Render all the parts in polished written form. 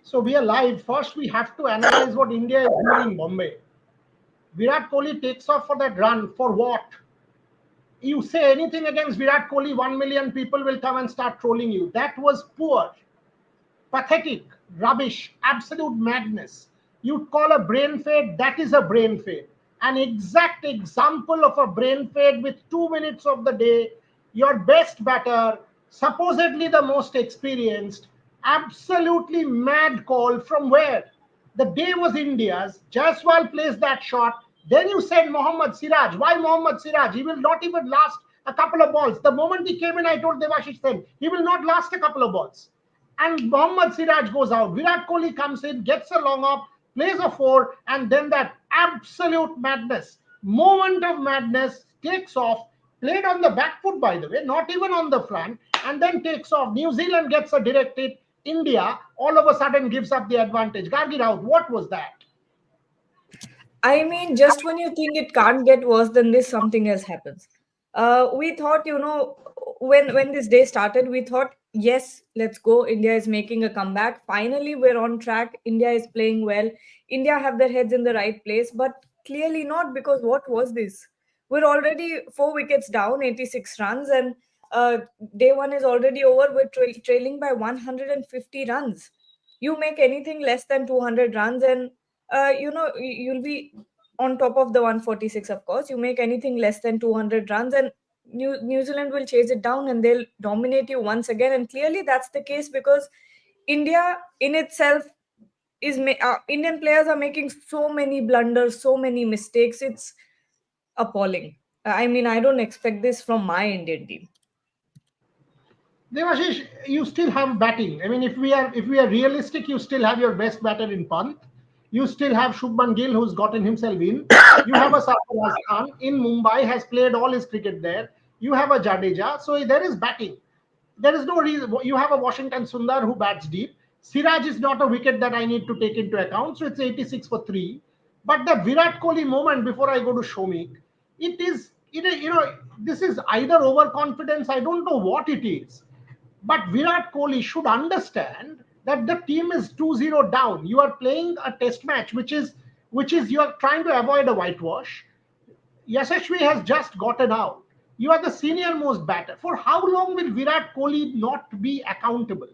So we are live. First, we have to analyze what India is doing in Bombay. Virat Kohli takes off for that run. For what? You say anything against Virat Kohli, 1 million people will come and start trolling you. That was poor, pathetic, rubbish, absolute madness. You'd call a brain fade, that is a brain fade. An exact example of a brain fade with 2 minutes of the day, your best batter, supposedly the most experienced, absolutely mad call from where? The day was India's. Jaiswal plays that shot. Then you said Mohammad Siraj. Why Mohammad Siraj? He will not even last a couple of balls. The moment he came in, I told Devashish then, he will not last a couple of balls and Mohammad Siraj goes out. Virat Kohli comes in, gets a long up, plays a four, and then that absolute madness, moment of madness, takes off. Played on the back foot, by the way, not even on the front, and then takes off. New Zealand gets a direct hit. India all of a sudden gives up the advantage. Gargi out. What was that? I mean, just when you think it can't get worse than this, something else happens. We thought, when this day started, we thought, yes, let's go. India is making a comeback. Finally, we're on track. India is playing well. India have their heads in the right place, but clearly not, because what was this? We're already 4 wickets down, 86 runs, and day one is already over. We're trailing by 150 runs. You make anything less than 200 runs, and you'll be on top of the 146. Of course, you make anything less than 200 runs, and New Zealand will chase it down and they'll dominate you once again. And clearly that's the case, because India in itself Indian players are making so many blunders, so many mistakes. It's appalling. I mean, I don't expect this from my Indian team. Devashish, you still have batting. I mean, if we are realistic, you still have your best batter in Pant. You still have Shubman Gill, who's gotten himself in. You have a Sarfaraz Khan in Mumbai, has played all his cricket there. You have a Jadeja, so there is batting. There is no reason. You have a Washington Sundar who bats deep. Siraj is not a wicket that I need to take into account, so it's 86 for three. But the Virat Kohli moment before I go to Shomik, it is, this is either overconfidence. I don't know what it is, but Virat Kohli should understand that the team is 2-0 down. You are playing a test match, which is you are trying to avoid a whitewash. Yashasvi has just gotten out. You are the senior most batter. For how long will Virat Kohli not be accountable?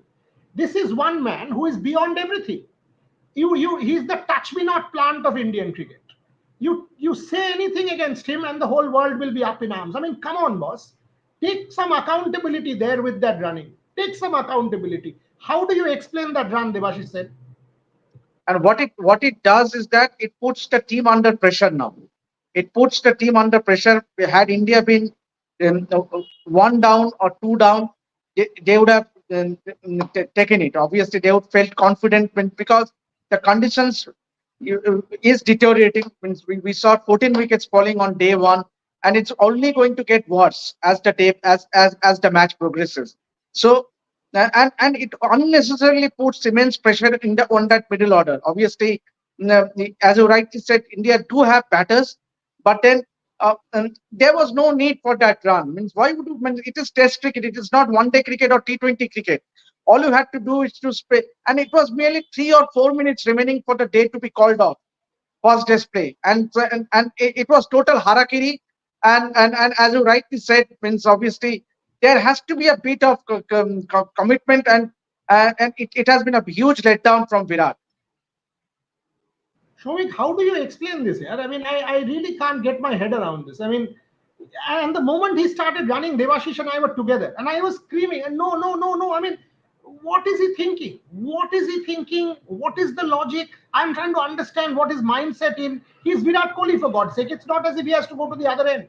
This is one man who is beyond everything. He's the touch me not plant of Indian cricket. You say anything against him and the whole world will be up in arms. I mean, come on, boss. Take some accountability there with that running. Take some accountability. How do you explain that run, Devashish said? And what it does is that it puts the team under pressure now. It puts the team under pressure. Had India been one down or two down, they would have taken it. Obviously, they would felt confident because the conditions is deteriorating. Means we saw 14 wickets falling on day one, and it's only going to get worse as the day as the match progresses. So and it unnecessarily puts immense pressure on that middle order. Obviously, as you rightly said, India do have batters, but then there was no need for that run. Means why would you? It is Test cricket. It is not one-day cricket or T20 cricket. All you had to do is to spray, and it was merely 3 or 4 minutes remaining for the day to be called off. First display, and it was total harakiri. And as you rightly said, means obviously there has to be a bit of commitment, and it has been a huge letdown from Virat. Shomik, how do you explain this here? I mean, I really can't get my head around this. I mean, and the moment he started running, Devashish and I were together, and I was screaming, and no, no, no, no. I mean, what is he thinking? What is he thinking? What is the logic? I'm trying to understand what his mindset in. He's Virat Kohli, for God's sake. It's not as if he has to go to the other end.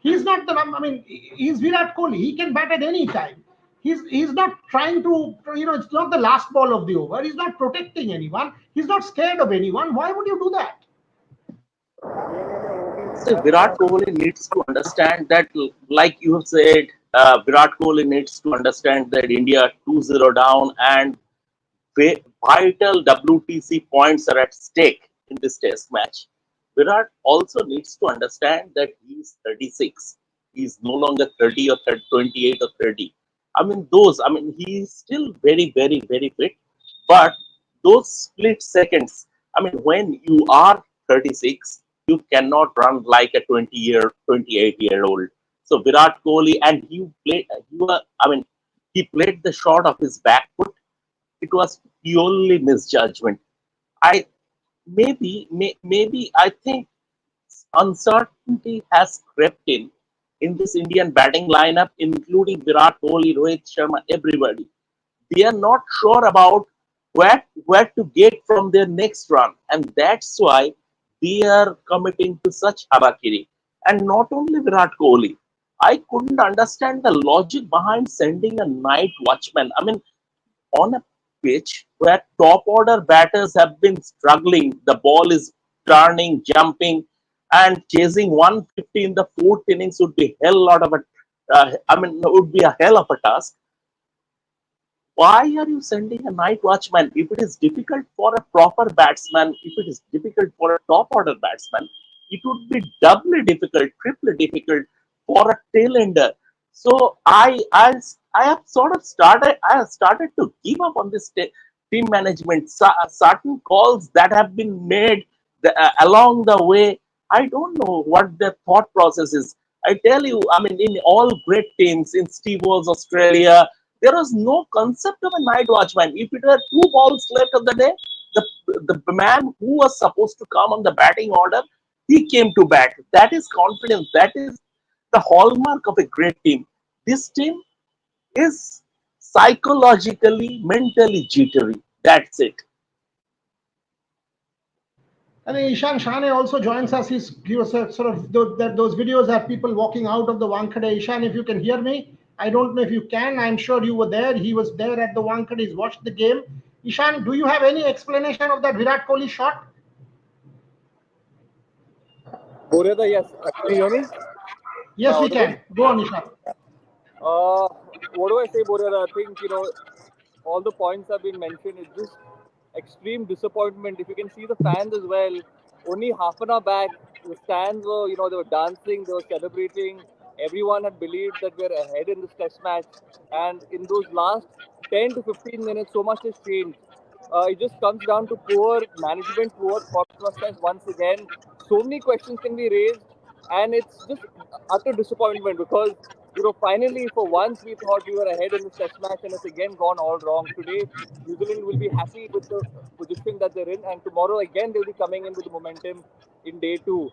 He's not the. I mean, he's Virat Kohli. He can bat at any time. He's not trying to. It's not the last ball of the over. He's not protecting anyone. He's not scared of anyone. Why would you do that? So Virat Kohli needs to understand that, like you have said, Virat Kohli needs to understand that India 2-0 down and vital WTC points are at stake in this test match. Virat also needs to understand that he's 36. He's no longer 30 or 28 or 30. I mean, he's still very, very, very fit. But those split seconds. I mean, when you are 36, you cannot run like a 28-year-old. So Virat Kohli, and he played the shot of his back foot. It was purely misjudgment. I maybe I think uncertainty has crept in this Indian batting lineup, including Virat Kohli, Rohit Sharma, everybody. They are not sure about where to get from their next run, and that's why they are committing to such harakiri. And not only Virat Kohli, I couldn't understand the logic behind sending a night watchman. I mean, on a pitch where top order batters have been struggling, the ball is turning, jumping, and chasing 150 in the fourth innings would be would be a hell of a task. Why are you sending a night watchman? If it is difficult for a proper batsman, if it is difficult for a top order batsman, it would be doubly difficult, triply difficult for a tail ender. So I have sort of started to give up on this team management. Certain calls that have been made along the way, I don't know what their thought process is. I tell you, I mean, in all great teams, in Steve Wall's Australia, there was no concept of a night watchman. If it were 2 balls left of the day, the man who was supposed to come on the batting order, he came to bat. That is confidence. That is the hallmark of a great team. This team is psychologically, mentally jittery. That's it. I think Ishan Shane also joins us. He was sort of those videos have people walking out of the Wankhede. Ishan, if you can hear me, I don't know if you can. I'm sure you were there. He was there at the Wankhede. He's watched the game. Ishan, do you have any explanation of that Virat Kohli shot? Boreda, yes. Can you hear me? Yes, we can. Go on, Ishan. What do I say, Boreda? I think, all the points have been mentioned. It's just extreme disappointment. If you can see the fans as well, only half an hour back, the stands were, they were dancing, they were celebrating. Everyone had believed that we're ahead in this test match. And in those last 10 to 15 minutes, so much has changed. It just comes down to poor management, poor thought process once again. So many questions can be raised, and it's just utter disappointment because finally for once we thought we were ahead in this test match, and it's again gone all wrong. Today, New Zealand will be happy with the position that they're in, and tomorrow again they'll be coming in with the momentum in day two.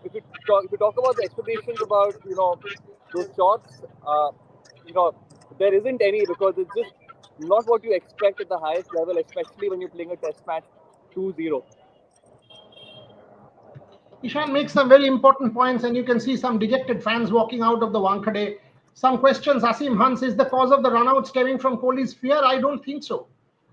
If you talk about the expectations about those shots, there isn't any because it's just not what you expect at the highest level, especially when you're playing a test match 2-0. Ishan makes some very important points, and you can see some dejected fans walking out of the Wankhede. Some questions. Asim Hans, is the cause of the run-out stemming from Kohli's fear? I don't think so.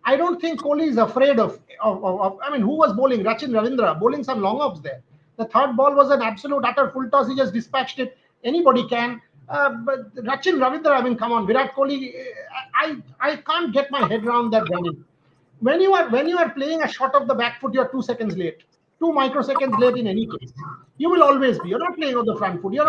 I don't think Kohli is afraid of. I mean, who was bowling? Rachin Ravindra bowling some long offs there. The third ball was an absolute utter full toss. He just dispatched it. Anybody can. But Rachin Ravindra, I mean, come on, Virat Kohli. I can't get my head around that running. When you are playing a shot of the back foot, you're 2 seconds late. 2 microseconds late in any case. You will always be. You're not playing on the front foot. You're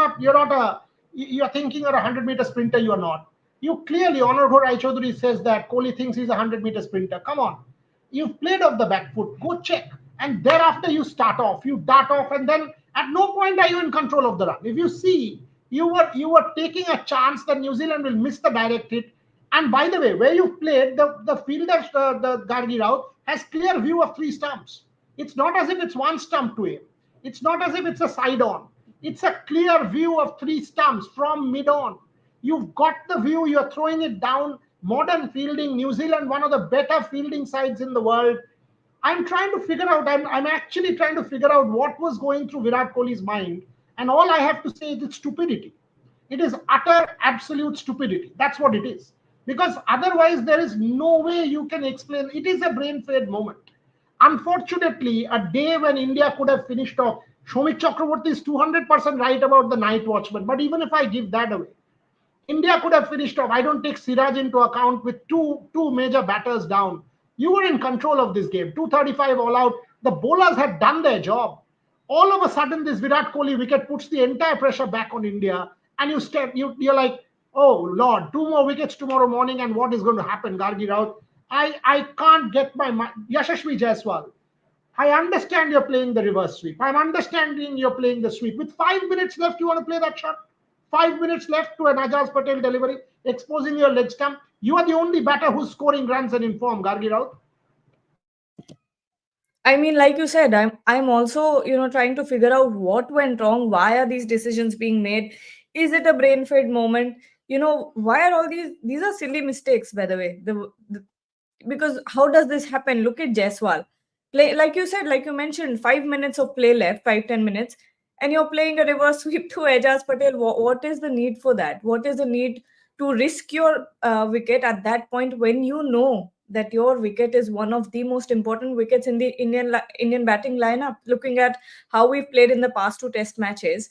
thinking you're a 100-meter sprinter. You are not. You clearly, Honorable Rai Chaudhary says that Kohli thinks he's a 100-meter sprinter. Come on. You've played off the back foot. Go check. And thereafter you start off. You dart off, and then at no point are you in control of the run. If you see, you were taking a chance that New Zealand will miss the direct hit. And by the way, where you've played, the fielder, the Gargi Rao, has clear view of 3 stumps. It's not as if it's 1 stump to him. It's not as if it's a side on. It's a clear view of 3 stumps from mid on. You've got the view, you're throwing it down. Modern fielding, New Zealand, one of the better fielding sides in the world. I'm trying to figure out, I'm actually trying to figure out what was going through Virat Kohli's mind. And all I have to say is it's stupidity. It is utter, absolute stupidity. That's what it is. Because otherwise, there is no way you can explain. It is a brain fade moment. Unfortunately, a day when India could have finished off, Shomik Chakraborty is 200% right about the night watchman. But even if I give that away, India could have finished off. I don't take Siraj into account with two major batters down. You were in control of this game. 235 all out. The bowlers had done their job. All of a sudden, this Virat Kohli wicket puts the entire pressure back on India. And you're like, oh Lord, 2 more wickets tomorrow morning, and what is going to happen, Gargi Rao? I can't get my mind. Yashasvi Jaiswal, I understand you're playing the reverse sweep. I'm understanding you're playing the sweep. With 5 minutes left, you want to play that shot? 5 minutes left to an Ajaz Patel delivery, exposing your leg stump. You are the only batter who's scoring runs and in form, Gargi Raut. I mean, like you said, I'm also, trying to figure out what went wrong. Why are these decisions being made? Is it a brain fade moment? Why are all these are silly mistakes, by the way. Because how does this happen? Look at Jaiswal. Play, like you said, like you mentioned, 5 minutes of play left, 5-10 minutes, and you're playing a reverse sweep to Ajaz Patel. What is the need for that? What is the need to risk your wicket at that point when you know that your wicket is one of the most important wickets in the Indian batting lineup? Looking at how we've played in the past two Test matches,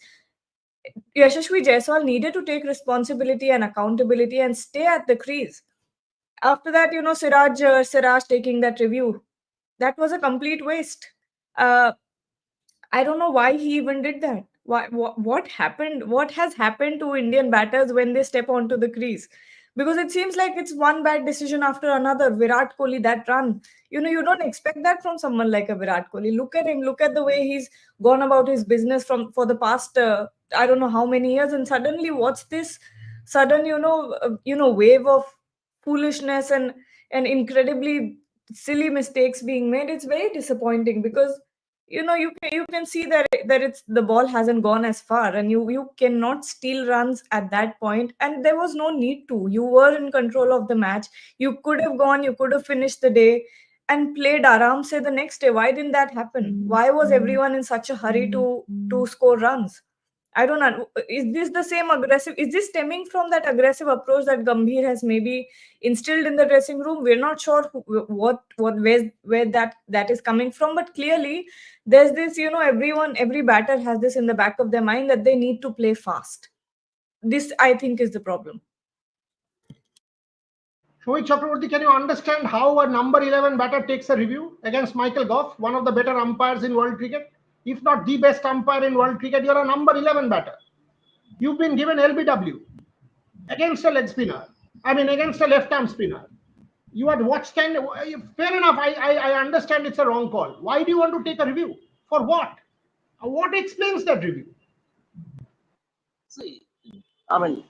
Yashasvi Jaiswal needed to take responsibility and accountability and stay at the crease. After that, Siraj taking that review, that was a complete waste. uh, I don't know why he even did that. What happened? What has happened to Indian batters when they step onto the crease? Because it seems like it's one bad decision after another. Virat Kohli, that run, you don't expect that from someone like a Virat Kohli. Look at him. Look at the way he's gone about his business for the past I don't know how many years, and suddenly what's this sudden wave of foolishness and incredibly silly mistakes being made. It's very disappointing because you can see that it's the ball hasn't gone as far, and you cannot steal runs at that point, and there was no need to. You were in control of the match. You could have gone, you could have finished the day and played aram say the next day. Why didn't that happen? Why was everyone in such a hurry to score runs? I don't know. Is this the same aggressive? Is this stemming from that aggressive approach that Gambhir has maybe instilled in the dressing room? We're not sure where that is coming from, but clearly there's this. Every batter has this in the back of their mind that they need to play fast. This, I think, is the problem. Shohit Chakraborty, can you understand how a number 11 batter takes a review against Michael Goff, one of the better umpires in world cricket? If not the best umpire in world cricket, you're a number 11 batter. You've been given LBW against a leg spinner. I mean, against a left arm spinner. You are watch kind. Fair enough. I understand it's a wrong call. Why do you want to take a review? For what? What explains that review? See, I mean,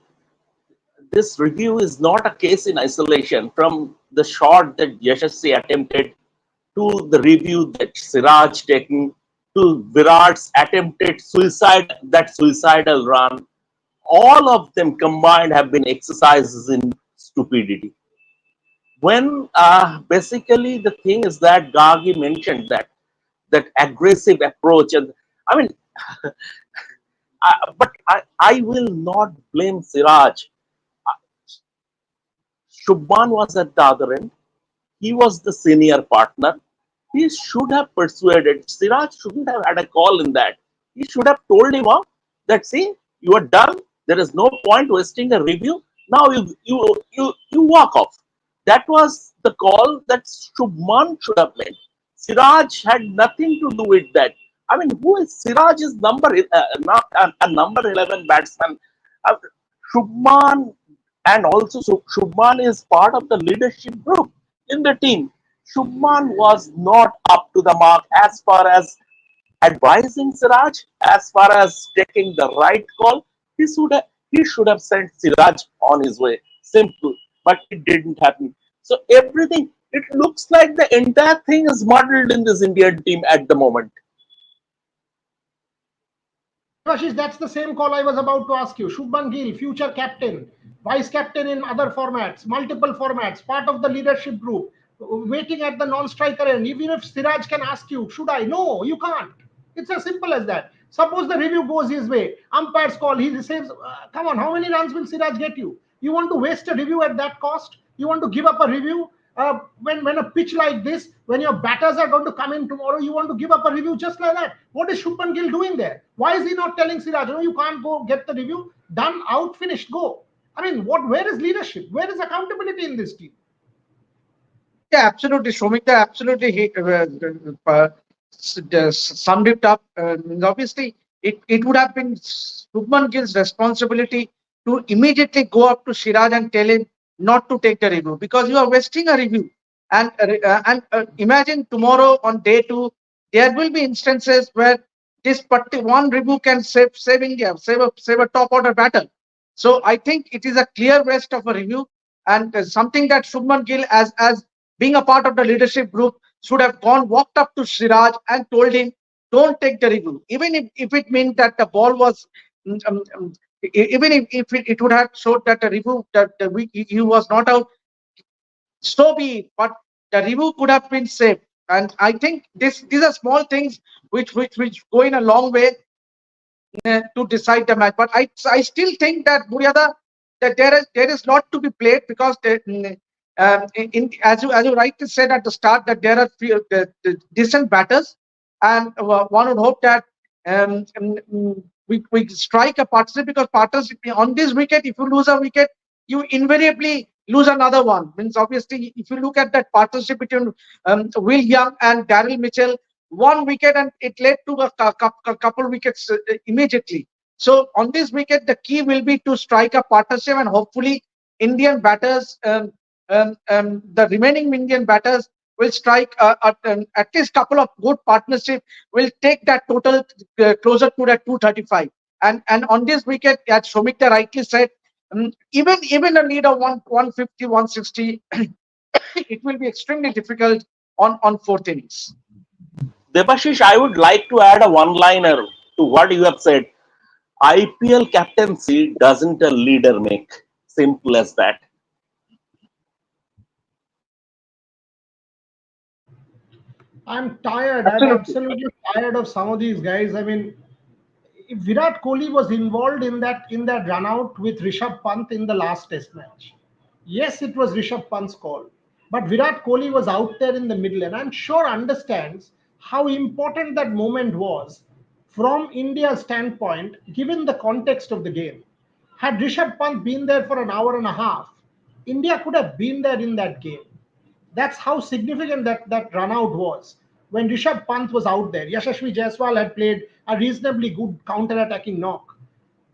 this review is not a case in isolation. From the shot that Yashasvi attempted to the review that Siraj taken to Virat's attempted suicidal run, all of them combined have been exercises in stupidity. When basically the thing is that Gagi mentioned that aggressive approach, and I mean, but I will not blame Siraj. Shubman was at the other end. He was the senior partner. He should have persuaded. Siraj shouldn't have had a call in that. He should have told him that, see, you are done. There is no point wasting a review. Now you walk off. That was the call that Shubman should have made. Siraj had nothing to do with that. I mean, who is Siraj? Is not a number 11 batsman. Uh, Shubman, and also Shubman is part of the leadership group in the team. Shubman was not up to the mark as far as advising Siraj, as far as taking the right call. He should have sent Siraj on his way. Simple, but it didn't happen. So everything, it looks like the entire thing is muddled in this Indian team at the moment. Devashish, that's the same call I was about to ask you. Shubman Gill, future captain, vice captain in other formats, multiple formats, part of the leadership group, waiting at the non-striker end. Even if Siraj can ask you, should I? No, you can't. It's as simple as that. Suppose the review goes his way, umpire's call, he says, come on, how many runs will Siraj get you? You want to waste a review at that cost? You want to give up a review? When a pitch like this, when your batters are going to come in tomorrow, you want to give up a review just like that. What is Shubman Gill doing there? Why is he not telling Siraj, no, you can't go get the review, done, out, finished, go? I mean, where is leadership? Where is accountability in this team? Yeah, absolutely. Shomika absolutely summed it up. Obviously, it would have been Shubman Gill's responsibility to immediately go up to Siraj and tell him not to take the review, because you are wasting a review. And imagine tomorrow on day 2, there will be instances where this one review can save India, save a top order batter. So I think it is a clear waste of a review, and something that Shubman Gill, as being a part of the leadership group, should have walked up to Siraj and told him, don't take the review, even if it meant that the ball was, mm, um, um, even if it would have showed that the review that he was not out, so be it. But the review could have been saved, and I think these are small things which go in a long way to decide the match. But I still think that Muriyada, that there is lot to be played, because as you rightly said at the start, that there are the decent batters, and one would hope that we strike a partnership, because partnership on this wicket, if you lose a wicket, you invariably lose another one. Means obviously, if you look at that partnership between Will Young and Daryl Mitchell, one wicket and it led to a couple wickets immediately. So on this wicket, the key will be to strike a partnership, and hopefully Indian batters, the remaining Indian batters will strike at least couple of good partnership, will take that total closer to that 235. And on this wicket, as Shomikta rightly said, even a lead of 150, 160, it will be extremely difficult on fourth innings. Debashish, I would like to add a one-liner to what you have said. IPL captaincy doesn't a leader make. Simple as that. I'm tired. I'm absolutely tired of some of these guys. I mean, if Virat Kohli was involved in that run out with Rishabh Pant in the last Test match. Yes, it was Rishabh Pant's call, but Virat Kohli was out there in the middle, and I'm sure understands how important that moment was from India's standpoint, given the context of the game. Had Rishabh Pant been there for an hour and a half, India could have been there in that game. That's how significant that run out was when Rishabh Pant was out there. Yashasvi Jaiswal had played a reasonably good counter-attacking knock.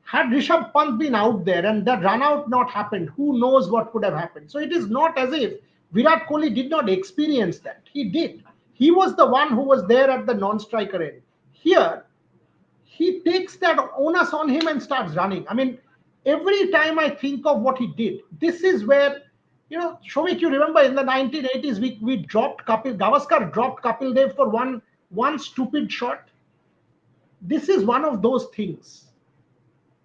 Had Rishabh Pant been out there and that run out not happened, who knows what could have happened. So it is not as if Virat Kohli did not experience that. He did. He was the one who was there at the non-striker end. Here, he takes that onus on him and starts running. I mean, every time I think of what he did, this is where, Shomik, you remember in the 1980s, we dropped Gavaskar dropped Kapil Dev for one stupid shot. This is one of those things.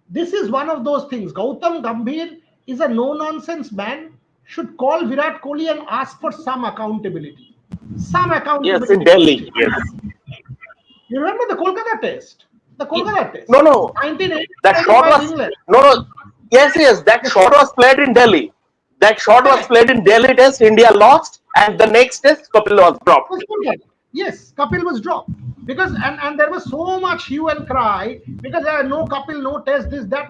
This is one of those things. Gautam Gambhir is a no-nonsense man, should call Virat Kohli and ask for some accountability. Some accountability. Yes, in Delhi. Yes. You remember the Kolkata test? The Kolkata test. No. 1980. That shot was England. no. Yes. That shot was played in Delhi. That shot was played in Delhi test. India lost, and the next test, Kapil was dropped. Yes, Kapil was dropped because and there was so much hue and cry because there are no Kapil, no test, this, that.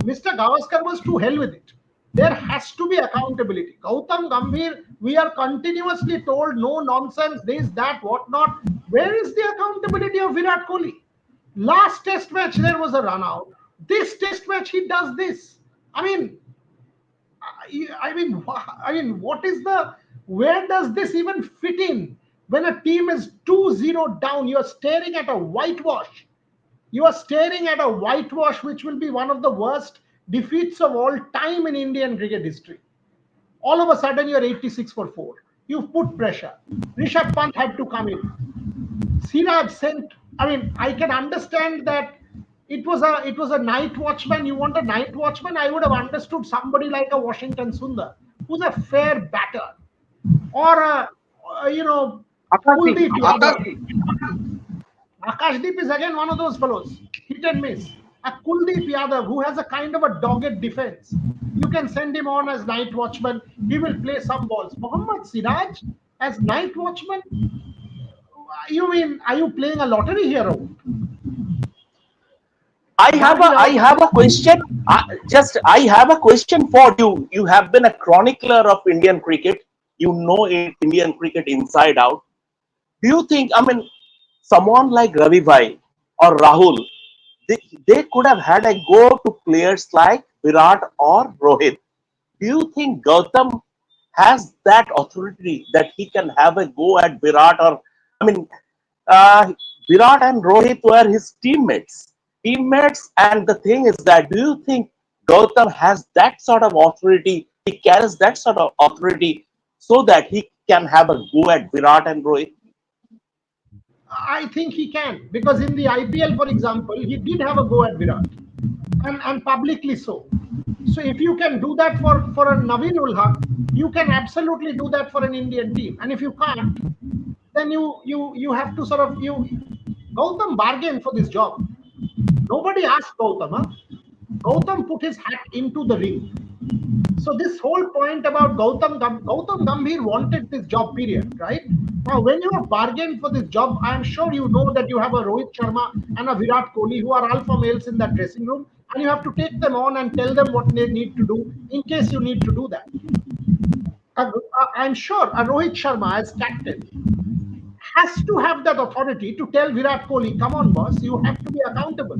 Mr. Gavaskar was to hell with it. There has to be accountability. Gautam Gambhir, we are continuously told no nonsense, this, that, whatnot. Where is the accountability of Virat Kohli? Last test match, there was a run out. This test match, he does this. I mean, what is where does this even fit in? When a team is 2-0 down, you are staring at a whitewash. You are staring at a whitewash, which will be one of the worst defeats of all time in Indian cricket history. All of a sudden, you're 86 for 4. You've put pressure. Rishabh Pant had to come in. Siraj sent. I mean, I can understand that it was a night watchman. You want a night watchman? I would have understood somebody like a Washington Sundar, who's a fair batter, or Kuldeep Yadav. Akashdeep is again one of those fellows, hit and miss. A Kuldeep Yadav who has a kind of a dogged defense. You can send him on as night watchman. He will play some balls. Mohammad Siraj as night watchman? You mean, are you playing a lottery hero? I have a question. I have a question for you. You have been a chronicler of Indian cricket. You know Indian cricket inside out. Do you think, someone like Ravi Bhai or Rahul, they could have had a go to players like Virat or Rohit? Do you think Gautam has that authority that he can have a go at Virat? Or, I mean, Virat and Rohit were his teammates, and the thing is that, do you think Gautam has that sort of authority? He carries that sort of authority so that he can have a go at Virat and Rohit? I think he can, because in the IPL, for example, he did have a go at Virat, and publicly so. So if you can do that for a Naveen ul Haq, you can absolutely do that for an Indian team. And if you can't, then you have to sort of Gautam bargained for this job. Nobody asked Gautam. Huh? Gautam put his hat into the ring. So this whole point about Gautam Gambhir wanted this job, period, right? Now, when you have bargained for this job, I am sure you know that you have a Rohit Sharma and a Virat Kohli who are alpha males in that dressing room, and you have to take them on and tell them what they need to do in case you need to do that. I'm sure a Rohit Sharma as captain has to have that authority to tell Virat Kohli, come on, boss, you have to be accountable.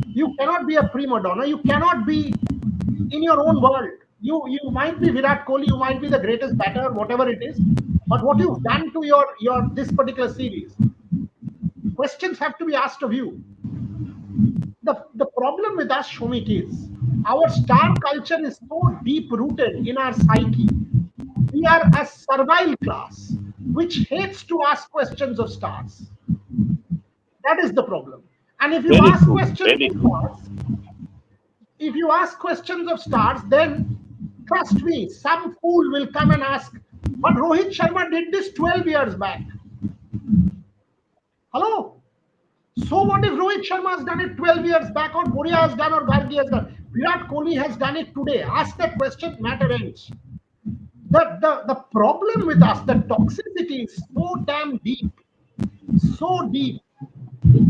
You cannot be a prima donna. You cannot be in your own world. You might be Virat Kohli, you might be the greatest batter, whatever it is, but what you've done to your this particular series, questions have to be asked of you. The problem with us, Shomik, is our star culture is so deep rooted in our psyche. We are a servile class which hates to ask questions of stars. That is the problem. And if you Very ask true, questions very of true. stars, if you ask questions of stars, then trust me, some fool will come and ask, but Rohit Sharma did this 12 years back. Hello? So what if Rohit Sharma has done it 12 years back, or Bhuria has done, or Gargi has done? Virat Kohli has done it today. Ask that question, matter ends. The problem with us, the toxicity is so damn deep, so deep,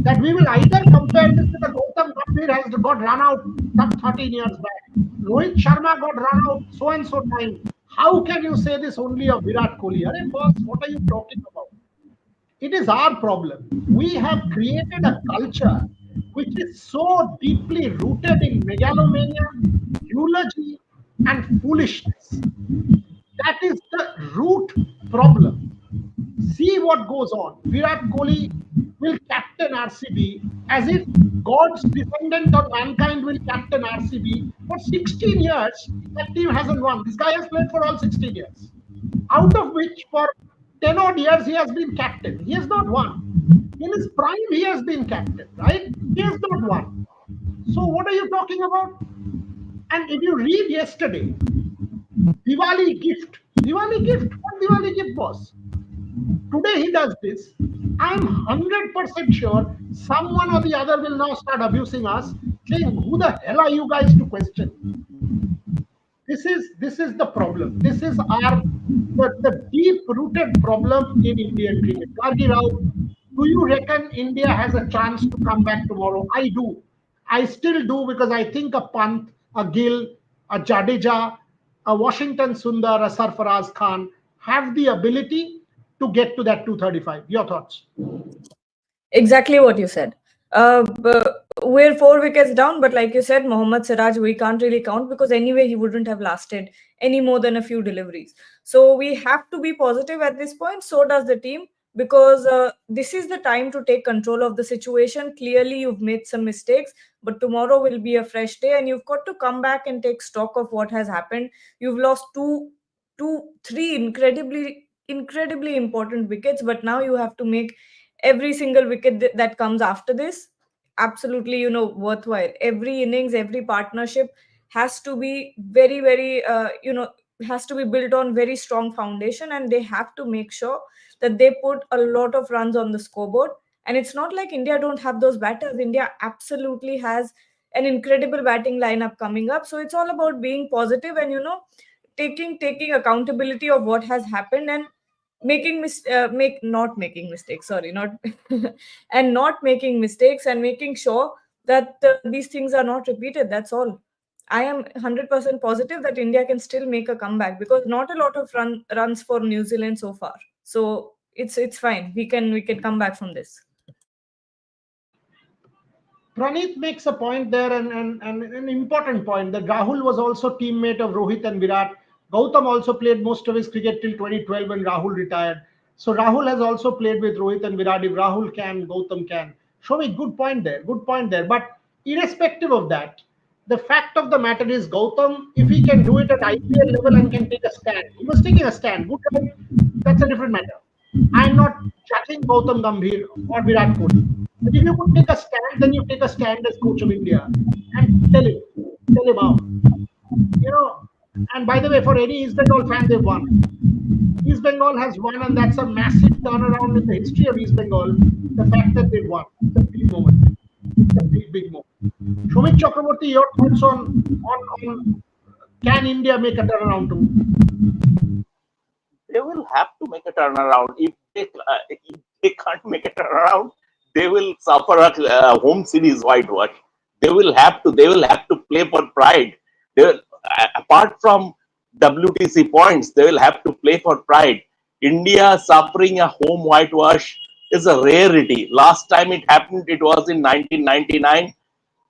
that we will either compare this with the Gautam Gambhir has got run out some 13 years back. Rohit Sharma got run out so and so time. How can you say this only of Virat Kohli? Arey boss, what are you talking about? It is our problem. We have created a culture which is so deeply rooted in megalomania, eulogy, and foolishness. That is the root problem. See what goes on. Virat Kohli will captain RCB as if God's descendant on mankind will captain RCB. For 16 years, that team hasn't won. This guy has played for all 16 years, out of which for 10 odd years he has been captain. He has not won. In his prime, he has been captain, right? He has not won. So what are you talking about? And if you read yesterday, Diwali gift. Diwali gift. What Diwali gift was? Today he does this. I'm 100% sure someone or the other will now start abusing us, saying, "Who the hell are you guys to question?" This is the problem. This is the deep-rooted problem in Indian cricket. Gargi Rao, do you reckon India has a chance to come back tomorrow? I do. I still do, because I think a Pant, a Gill, a Jadeja, a Washington Sundar, a Sarfaraz Khan have the ability to get to that 235. Your thoughts? Exactly what you said. We're 4 wickets down, but like you said, Mohammad Siraj, we can't really count, because anyway, he wouldn't have lasted any more than a few deliveries. So we have to be positive at this point. So does the team, because this is the time to take control of the situation. Clearly, you've made some mistakes, but tomorrow will be a fresh day, and you've got to come back and take stock of what has happened. You've lost three incredibly important wickets, but now you have to make every single wicket that comes after this absolutely worthwhile. Every innings, every partnership has to be very has to be built on very strong foundation, and they have to make sure that they put a lot of runs on the scoreboard. And it's not like India don't have those batters. India absolutely has an incredible batting lineup coming up. So it's all about being positive and taking accountability of what has happened, and not making mistakes, sorry, not and not making mistakes, and making sure that these things are not repeated. That's all. I am 100% positive that India can still make a comeback, because not a lot of runs for New Zealand so far. So it's fine. We can come back from this. Praneeth makes a point there, and an important point, that Rahul was also teammate of Rohit and Virat Gautam also played most of his cricket till 2012 when Rahul retired. So Rahul has also played with Rohit and Virat. If Rahul can, Gautam can. Show me, good point there. Good point there. But irrespective of that, the fact of the matter is Gautam, if he can do it at IPL level and can take a stand, he was taking a stand. Good, right? That's a different matter. I'm not judging Gautam Gambhir or Virat Kohli. But if you could take a stand, then you take a stand as coach of India and tell him out. You know, and by the way, for any East Bengal fan, they've won. East Bengal has won, and that's a massive turnaround in the history of East Bengal. The fact that they've won, it's a big moment. It's a big moment. Shomit Chakraborty, your thoughts on can India make a turnaround tomorrow? They will have to make a turnaround. If they can't make a turnaround, they will suffer a home series whitewash. They will have to play for pride. They will, apart from WTC points, they will have to play for pride. India suffering a home whitewash is a rarity. Last time it happened, it was in 1999,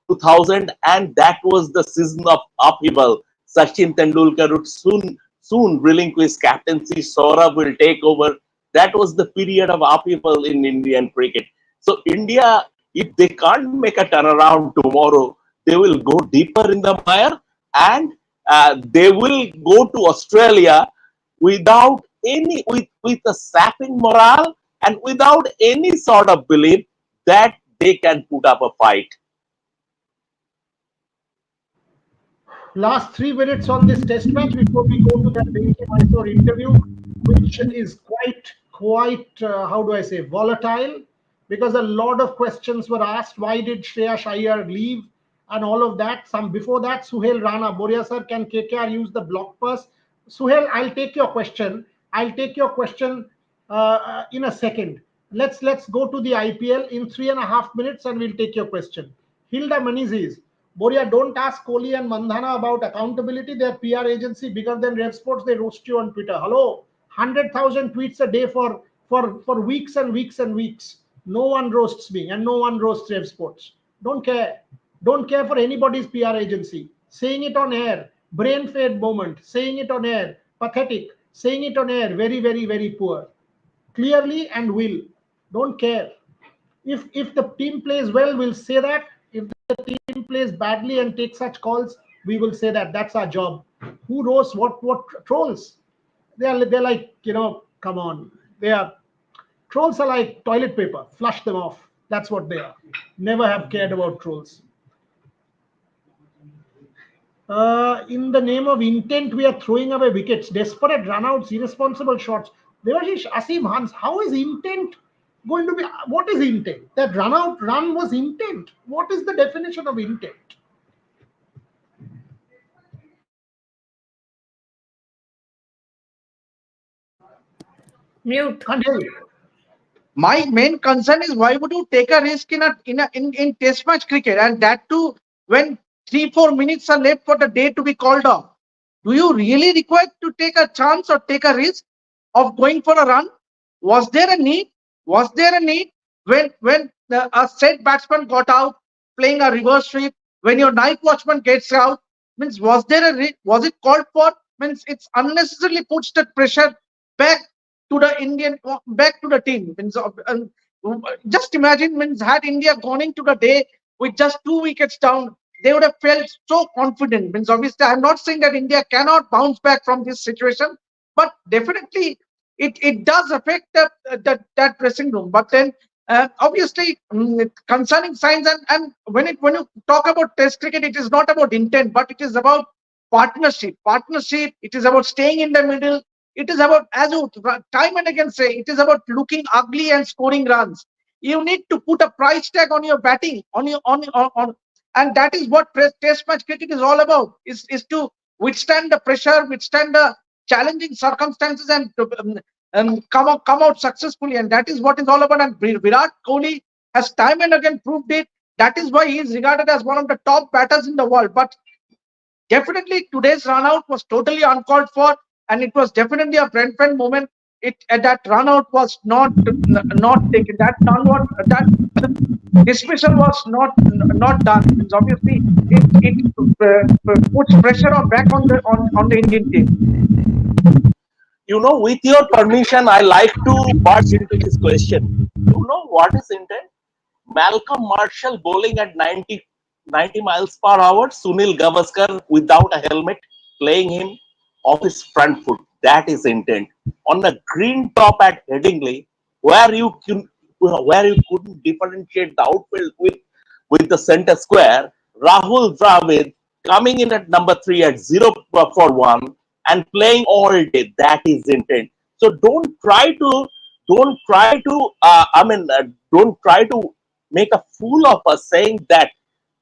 2000, and that was the season of upheaval. Sachin Tendulkar would soon relinquish captaincy. Saurabh will take over. That was the period of upheaval in Indian cricket. So India, if they can't make a turnaround tomorrow, they will go deeper in the mire, and they will go to Australia without any with a sapping morale and without any sort of belief that they can put up a fight. Last 3 minutes on this test match before we go to that Venky Mysore interview, which is quite how do I say, volatile, because a lot of questions were asked. Why did Shreyas Iyer leave and all of that? Some before that, Suhail Rana, Boria sir, can KKR use the block pass? Suhail, I'll take your question. In a second. Let's go to the IPL in 3.5 minutes, and we'll take your question. Hilda Manizis, Boria, don't ask Kohli and Mandhana about accountability. Their PR agency bigger than Rev Sports. They roast you on Twitter. Hello, 100,000 tweets a day for weeks and weeks and weeks. No one roasts me, and no one roasts Rev Sports. Don't care. Don't care for anybody's PR agency. Saying it on air, brain fade moment. Saying it on air, pathetic. Saying it on air, very, very, very poor. Clearly and will. Don't care. If the team plays well, we'll say that. If the team plays badly and takes such calls, we will say that. That's our job. Who roasts what trolls? They're like, come on. Trolls are like toilet paper. Flush them off. That's what they are. Never have cared about trolls. In the name of intent, we are throwing away wickets. Desperate runouts, irresponsible shots. Devashish, Asim, Hans, how is intent going to be? What is intent? That run was intent. What is the definition of intent? Mute. Can't hear you. My main concern is, why would you take a risk in test match cricket, and that too when 3-4 minutes are left for the day to be called off? Do you really require to take a chance or take a risk of going for a run? Was there a need? Was there a need when a set batsman got out playing a reverse sweep? When your night watchman gets out, means was it called for? Means it's unnecessarily puts that pressure back to the team. Means just imagine, means had India gone into the day with just 2 wickets down, they would have felt so confident. Means obviously, I'm not saying that India cannot bounce back from this situation, but definitely it does affect that dressing room. But then obviously concerning signs, and when you talk about Test cricket, it is not about intent, but it is about partnership. It is about staying in the middle. It is about, as you time and again say, it is about looking ugly and scoring runs. You need to put a price tag on your batting, and that is what test match cricket is all about, is to withstand the pressure, withstand the challenging circumstances, and come out successfully. And that is what is all about. And Virat Kohli has time and again proved it. That is why he is regarded as one of the top batters in the world. But definitely today's run out was totally uncalled for, and it was definitely a friend moment. that run out was not taken. That dismissal was not done. Means obviously it puts pressure back on the Indian team. With your permission, I like to burst into this question. You know what is intent? Malcolm Marshall bowling at 90 miles per hour, Sunil Gavaskar without a helmet, playing him off his front foot. That is intent. On a green top at Headingley, where you couldn't differentiate the outfield with the center square, Rahul Dravid coming in at number 3 at 0 for 1 and playing all day. That is intent. So don't try to make a fool of us saying that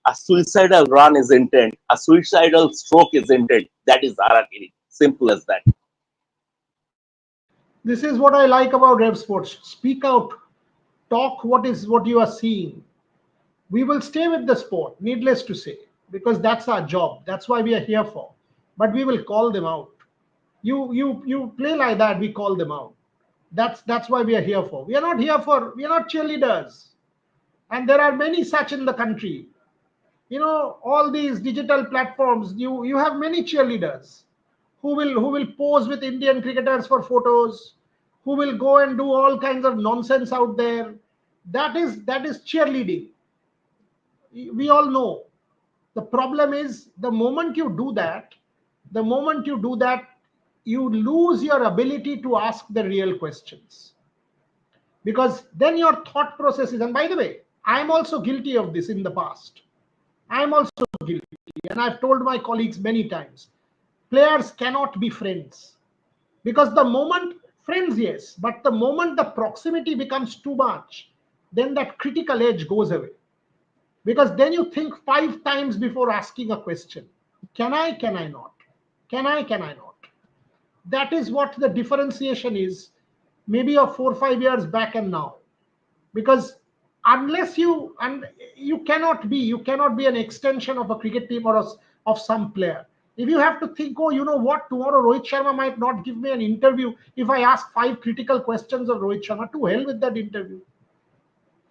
a suicidal run is intent, a suicidal stroke is intent. That is harakiri. Simple as that. This is what I like about Rev Sports. Speak out, talk what you are seeing. We will stay with the sport, needless to say, because that's our job. That's why we are here for. But we will call them out. You play like that, we call them out. That's why we are here for. We are not cheerleaders. And there are many such in the country. All these digital platforms, you have many cheerleaders who will pose with Indian cricketers for photos, who will go and do all kinds of nonsense out there. That is cheerleading. We all know. The problem is the moment you do that, you lose your ability to ask the real questions. Because then your thought processes, and by the way, I'm also guilty of this in the past. I'm also guilty. And I've told my colleagues many times, players cannot be friends. Because the moment, friends, yes, but the moment the proximity becomes too much, then that critical edge goes away. Because then you think 5 times before asking a question. Can I not? Can I not? That is what the differentiation is, maybe of 4 or 5 years back and now. Because unless you cannot be an extension of a cricket team or of some player. If you have to think, oh, you know what, tomorrow Rohit Sharma might not give me an interview if I ask 5 critical questions of Rohit Sharma, to hell with that interview.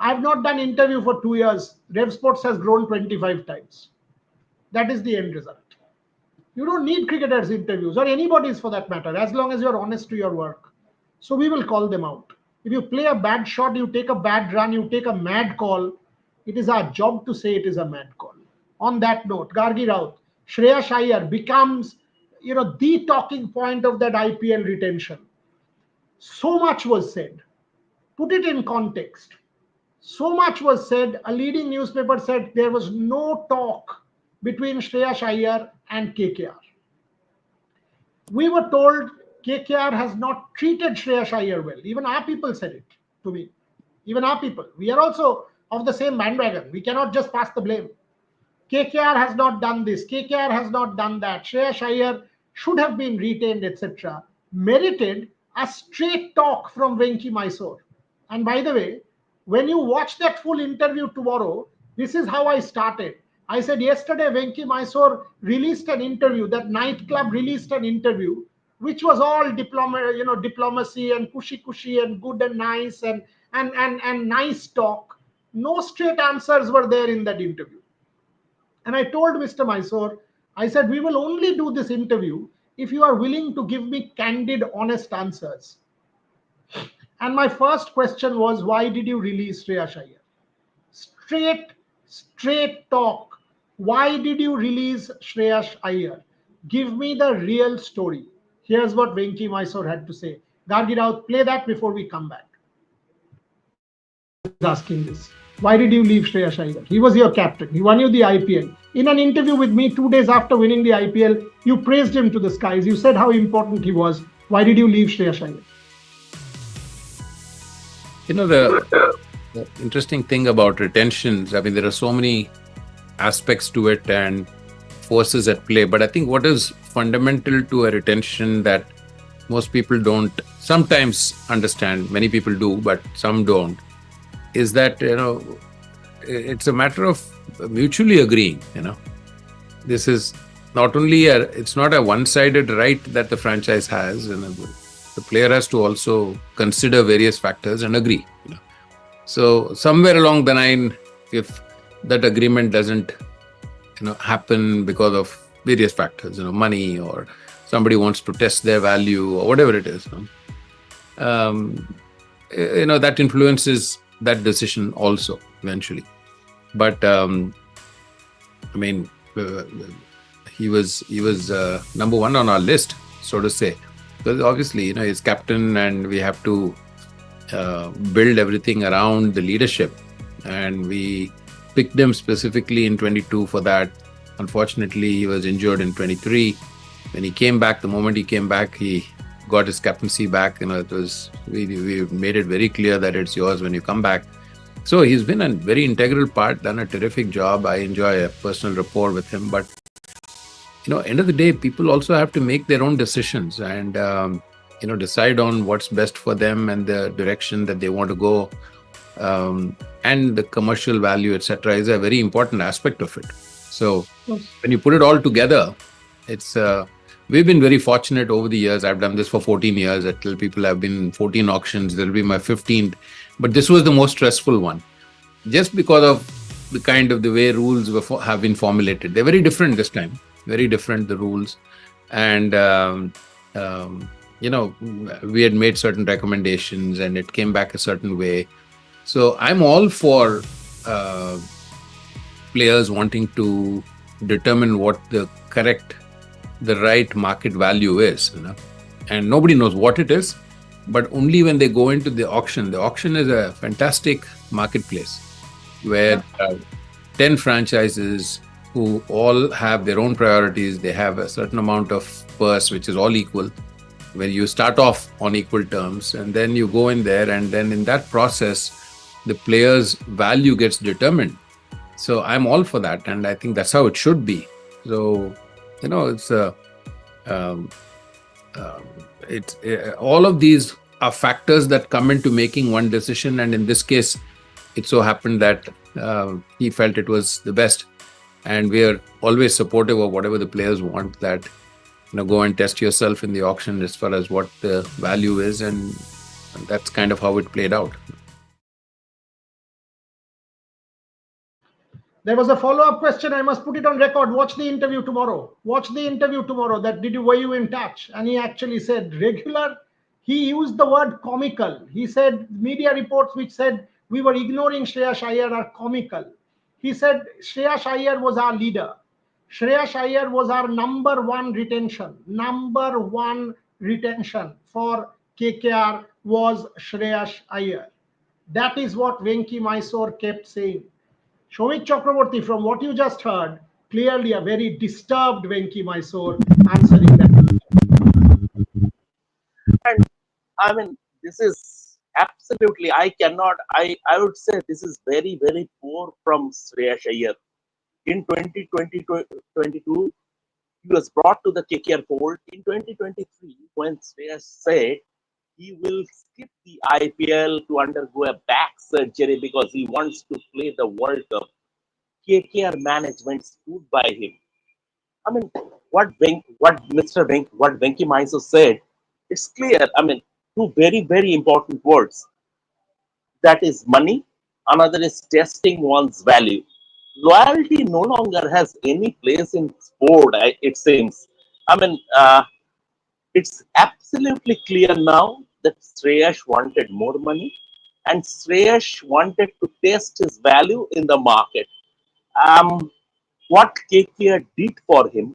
I've not done interview for 2 years. Rev Sports has grown 25 times. That is the end result. You don't need cricketers' interviews or anybody's for that matter, as long as you're honest to your work. So we will call them out. If you play a bad shot, you take a bad run, you take a mad call, it is our job to say it is a mad call. On that note, Gargi Raut, Shreyas Iyer becomes, the talking point of that IPL retention. So much was said. Put it in context. So much was said. A leading newspaper said there was no talk between Shreyas Iyer and KKR. We were told KKR has not treated Shreyas Iyer well. Even our people said it to me. Even our people. We are also of the same bandwagon. We cannot just pass the blame. KKR has not done this. KKR has not done that. Shreyas Iyer should have been retained, etc. Merited a straight talk from Venky Mysore. And by the way, when you watch that full interview tomorrow, this is how I started. I said yesterday Venky Mysore released an interview, that nightclub released an interview, which was all diplomacy and cushy and good and nice and nice talk. No straight answers were there in that interview. And I told Mr. Mysore, I said, we will only do this interview if you are willing to give me candid, honest answers. And my first question was, why did you release Shreyas Iyer? Straight talk. Why did you release Shreyas Iyer? Give me the real story. Here's what Venky Mysore had to say. Gargi Raut, play that before we come back. Asking this. Why did you leave Shreyas Iyer? He was your captain. He won you the IPL. In an interview with me 2 days after winning the IPL, you praised him to the skies. You said how important he was. Why did you leave Shreyas Iyer? The interesting thing about retentions, I mean, there are so many aspects to it and forces at play. But I think what is fundamental to a retention that most people don't sometimes understand, many people do, but some don't, is that, it's a matter of mutually agreeing, This is not only it's not a one-sided right that the franchise has. The player has to also consider various factors and agree. So somewhere along the line, if that agreement doesn't happen because of various factors, money, or somebody wants to test their value or whatever it is, that influences that decision also eventually. But he was number one on our list, so to say, because obviously he's captain and we have to build everything around the leadership, and we picked him specifically in 22 for that. Unfortunately, he was injured in 23. When he came back, the moment he came back, he got his captaincy back. It was we made it very clear that it's yours when you come back. So he's been a very integral part, done a terrific job. I enjoy a personal rapport with him. But end of the day, people also have to make their own decisions and decide on what's best for them and the direction that they want to go. And the commercial value, etc., is a very important aspect of it. So when you put it all together, it's we've been very fortunate over the years. I've done this for 14 years. I tell people I've been in 14 auctions. There'll be my 15th. But this was the most stressful one, just because of the way rules have been formulated. They're very different this time. Very different, the rules. And we had made certain recommendations and it came back a certain way. So I'm all for players wanting to determine what the right market value is, and nobody knows what it is, but only when they go into the auction. The auction is a fantastic marketplace where 10 franchises who all have their own priorities. They have a certain amount of purse, which is all equal, where you start off on equal terms, and then you go in there, and then in that process, the player's value gets determined. So I'm all for that, and I think that's how it should be. So, it's all of these are factors that come into making one decision, and in this case, it so happened that he felt it was the best, and we are always supportive of whatever the players want. That go and test yourself in the auction as far as what the value is, and that's kind of how it played out. There was a follow-up question. I must put it on record. Watch the interview tomorrow. That were you in touch? And he actually said regular. He used the word comical. He said media reports which said we were ignoring Shreyas Iyer are comical. He said Shreyas Iyer was our leader. Shreyas Iyer was our number one retention. Number one retention for KKR was Shreyas Iyer. That is what Venky Mysore kept saying. Shomik Chakraborty, from what you just heard, clearly a very disturbed Venky Mysore answering that. And this is absolutely, I would say this is very, very poor from Shreyas Iyer. In 2022, he was brought to the KKR fold. In 2023, when Shreyas said he will skip the IPL to undergo a back surgery because he wants to play the World Cup, KKR management stood by him. What Venky Mysore said, it's clear. Two very, very important words. That is money. Another is testing one's value. Loyalty no longer has any place in sport, it seems. It's absolutely clear now that Shreyas wanted more money and Shreyas wanted to test his value in the market. What KKR did for him,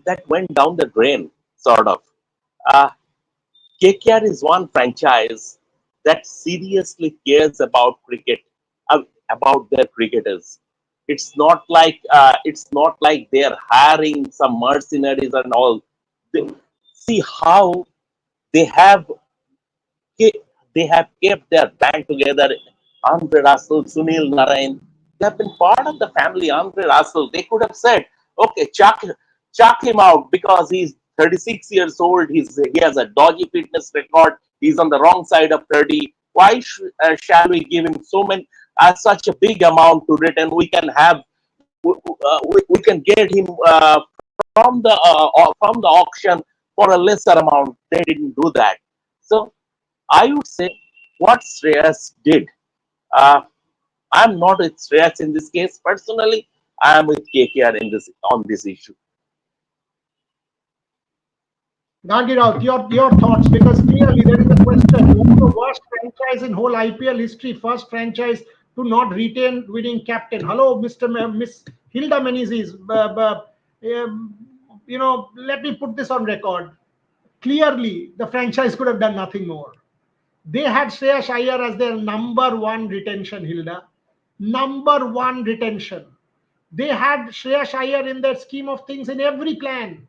that went down the drain, sort of. KKR is one franchise that seriously cares about cricket, about their cricketers. It's not like they're hiring some mercenaries and all. See how they have kept their band together. Andre Russell, Sunil Narayan, they have been part of the family. Andre Russell, they could have said, okay, chuck him out because he's 36 years old. He has a dodgy fitness record. He's on the wrong side of 30. Why shall we give him such a big amount to return? We can get him from the auction for a lesser amount. They didn't do that. So I would say what Shreyas did. I'm not with Shreyas in this case. Personally, I am with KKR in this on this issue. Gambhir, your thoughts, because clearly there is a question. Who the worst franchise in whole IPL history? First franchise to not retain winning captain. Hello, Miss Hilda Menezes. Let me put this on record. Clearly, the franchise could have done nothing more. They had Shreyas Iyer as their number one retention, Hilda. Number one retention. They had Shreyas Iyer in their scheme of things in every plan.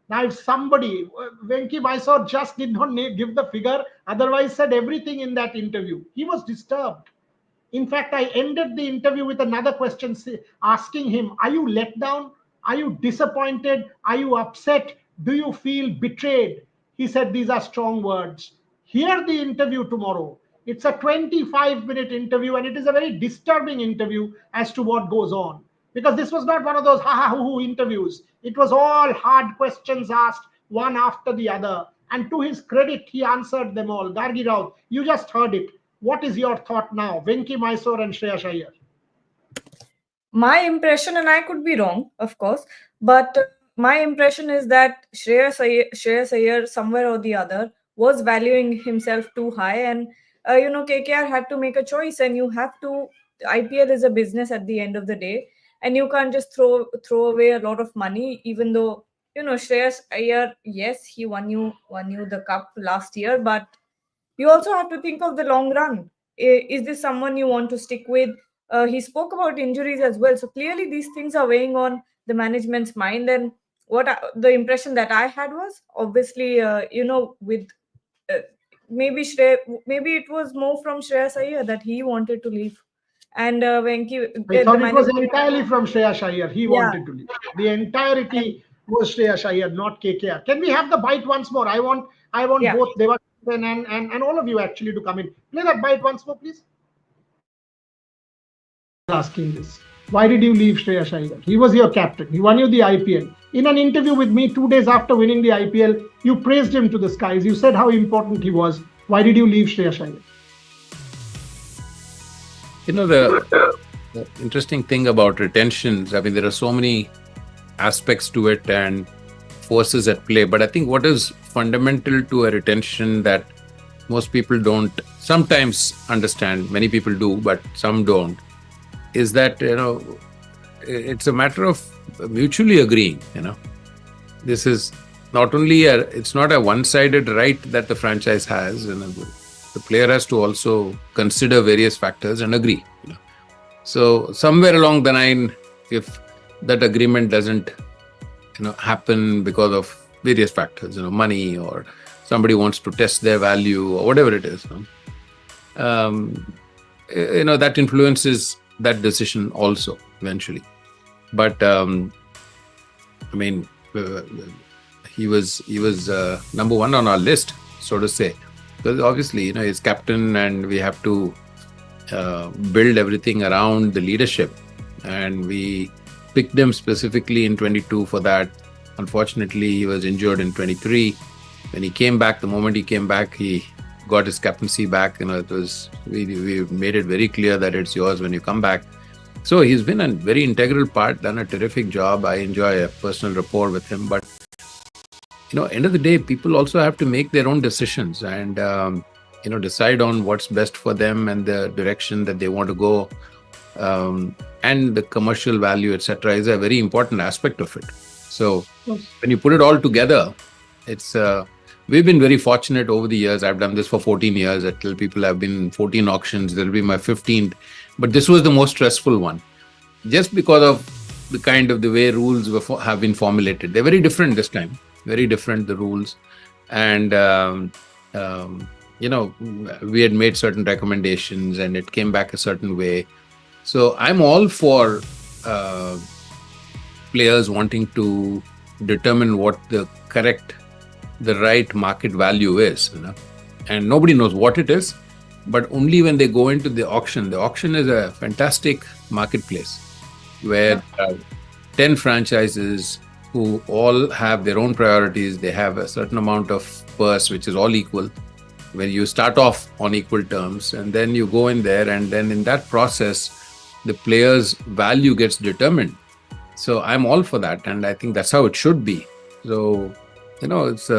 Now, if somebody, Venky Mysore just did not give the figure, otherwise said everything in that interview. He was disturbed. In fact, I ended the interview with another question, asking him, are you let down? Are you disappointed? Are you upset? Do you feel betrayed? He said, these are strong words. Hear the interview tomorrow. It's a 25-minute interview, and it is a very disturbing interview as to what goes on. Because this was not one of those ha-ha-hoo-hoo interviews. It was all hard questions asked, one after the other. And to his credit, he answered them all. Gargi Rao, you just heard it. What is your thought now? Venky Mysore and Shreyas Iyer. My impression, and I could be wrong, of course, but my impression is that Shreyas Iyer, somewhere or the other, was valuing himself too high. And, KKR had to make a choice, and you have to, IPL is a business at the end of the day. And you can't just throw away a lot of money, even though, Shreyas Iyer, yes, he won you the cup last year, but you also have to think of the long run. Is this someone you want to stick with? He spoke about injuries as well. So clearly these things are weighing on the management's mind. And the impression that I had was, obviously, with maybe it was more from Shreyas Iyer that he wanted to leave. And Venky, I thought it was entirely from Shreyas Iyer. He wanted to leave. The entirety was Shreyas Iyer, not KKR. Can we have the bite once more? I want both Devashan and all of you actually to come in. Play that bite once more, please. Asking this. Why did you leave Shreyas Iyer? He was your captain. He won you the IPL. In an interview with me 2 days after winning the IPL, you praised him to the skies. You said how important he was. Why did you leave Shreyas Iyer? The interesting thing about retentions, I mean, there are so many aspects to it and forces at play. But I think what is fundamental to a retention that most people don't sometimes understand, many people do, but some don't, is that, it's a matter of mutually agreeing, This is not only it's not a one-sided right that the franchise has, the player has to also consider various factors and agree. So somewhere along the line, if that agreement doesn't, happen because of various factors, money, or somebody wants to test their value or whatever it is, that influences that decision also eventually. But he was number one on our list, so to say. Because obviously, he's captain, and we have to build everything around the leadership. And we picked him specifically in 22 for that. Unfortunately, he was injured in 23. When he came back, the moment he came back, he got his captaincy back. It was we made it very clear that it's yours when you come back. So he's been a very integral part, done a terrific job. I enjoy a personal rapport with him. But end of the day, people also have to make their own decisions and, decide on what's best for them and the direction that they want to go. And the commercial value, etc., is a very important aspect of it. So when you put it all together, it's we've been very fortunate over the years. I've done this for 14 years. I tell people I've been in 14 auctions. There'll be my 15th. But this was the most stressful one. Just because of the way rules have been formulated. They're very different this time. Very different, the rules. And, we had made certain recommendations and it came back a certain way. So I'm all for players wanting to determine what the right market value is, and nobody knows what it is, but only when they go into the auction. The auction is a fantastic marketplace where 10 franchises who all have their own priorities. They have a certain amount of purse, which is all equal. When you start off on equal terms, and then you go in there, and then in that process, the player's value gets determined. So I'm all for that, and I think that's how it should be. So, it's